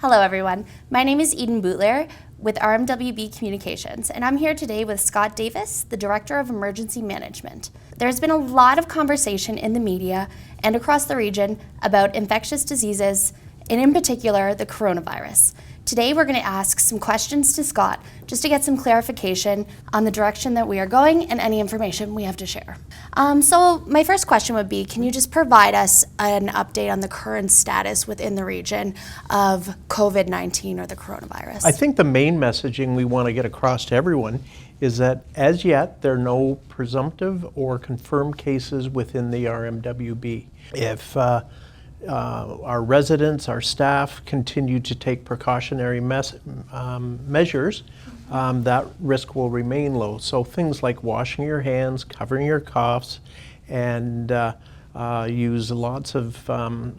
Hello everyone, my name is Eden Boutler with RMWB Communications, and I'm here today with Scott Davis, the Director of Emergency Management. There's been a lot of conversation in the media and across the region about infectious diseases, and in particular, the coronavirus. Today we're going to ask some questions to Scott just to get some clarification on the direction that we are going and any information we have to share. So my first question would be, can you just provide us an update on the current status within the region of COVID-19 or the coronavirus? I think the main messaging we want to get across to everyone is that as yet there are no presumptive or confirmed cases within the RMWB. If our residents, our staff continue to take precautionary measures, that risk will remain low. So things like washing your hands, covering your coughs, and use lots of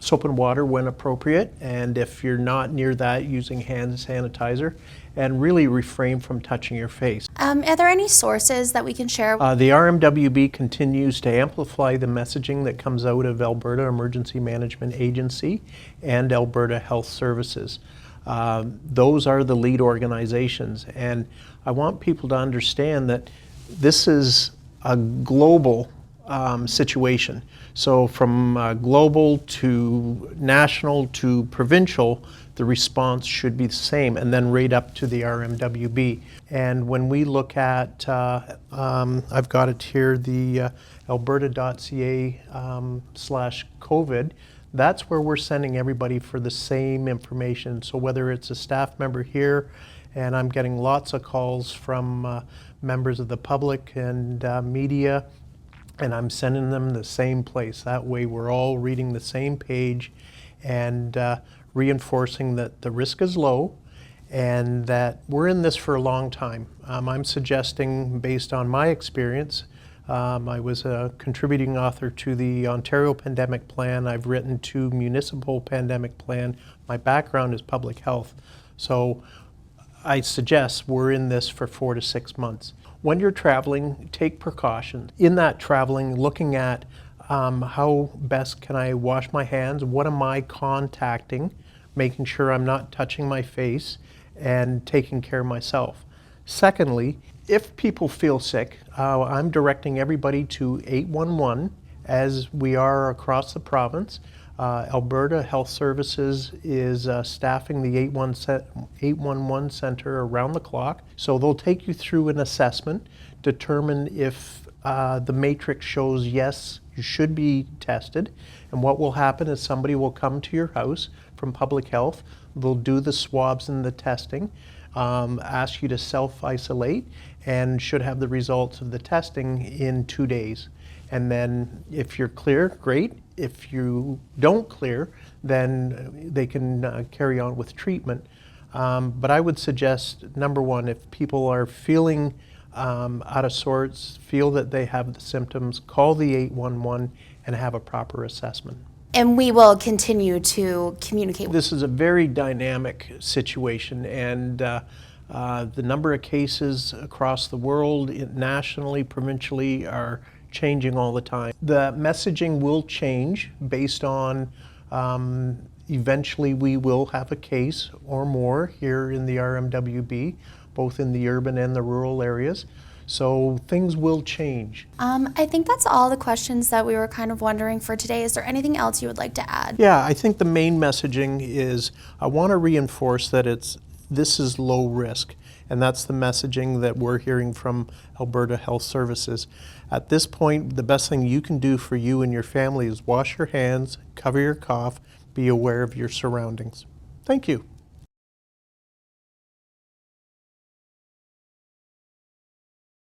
soap and water when appropriate. And if you're not near that, using hand sanitizer, and really refrain from touching your face. Are there any sources that we can share? The RMWB continues to amplify the messaging that comes out of Alberta Emergency Management Agency and Alberta Health Services. Those are the lead organizations, and I want people to understand that this is a global situation. So from global to national to provincial, the response should be the same, and then right up to the RMWB. And when we look at, I've got it here, the alberta.ca/COVID, that's where we're sending everybody for the same information. So whether it's a staff member here, and I'm getting lots of calls from members of the public and media, and I'm sending them the same place. That way we're all reading the same page and reinforcing that the risk is low and that we're in this for a long time. I'm suggesting, based on my experience, I was a contributing author to the Ontario Pandemic Plan. I've written 2 municipal pandemic plan. My background is public health. So I suggest we're in this for 4 to 6 months. When you're traveling, take precautions. In that traveling, looking at how best can I wash my hands, what am I contacting, making sure I'm not touching my face, and taking care of myself. Secondly, if people feel sick, I'm directing everybody to 811, as we are across the province. Alberta Health Services is staffing the 811 center around the clock. So they'll take you through an assessment, determine if the matrix shows yes, you should be tested. And what will happen is somebody will come to your house from public health, they'll do the swabs and the testing, ask you to self-isolate, and should have the results of the testing in 2 days. And then if you're clear, great. If you don't clear, then they can carry on with treatment. But I would suggest, number one, if people are feeling out of sorts, feel that they have the symptoms, call the 811 and have a proper assessment. And we will continue to communicate. This is a very dynamic situation, and the number of cases across the world, nationally, provincially, are changing all the time. The messaging will change based on eventually we will have a case or more here in the RMWB, both in the urban and the rural areas. So things will change. I think that's all the questions that we were kind of wondering for today. Is there anything else you would like to add? Yeah, I think the main messaging is I want to reinforce that this is low risk, and that's the messaging that we're hearing from Alberta Health Services. At this point, the best thing you can do for you and your family is wash your hands, cover your cough, be aware of your surroundings. Thank you.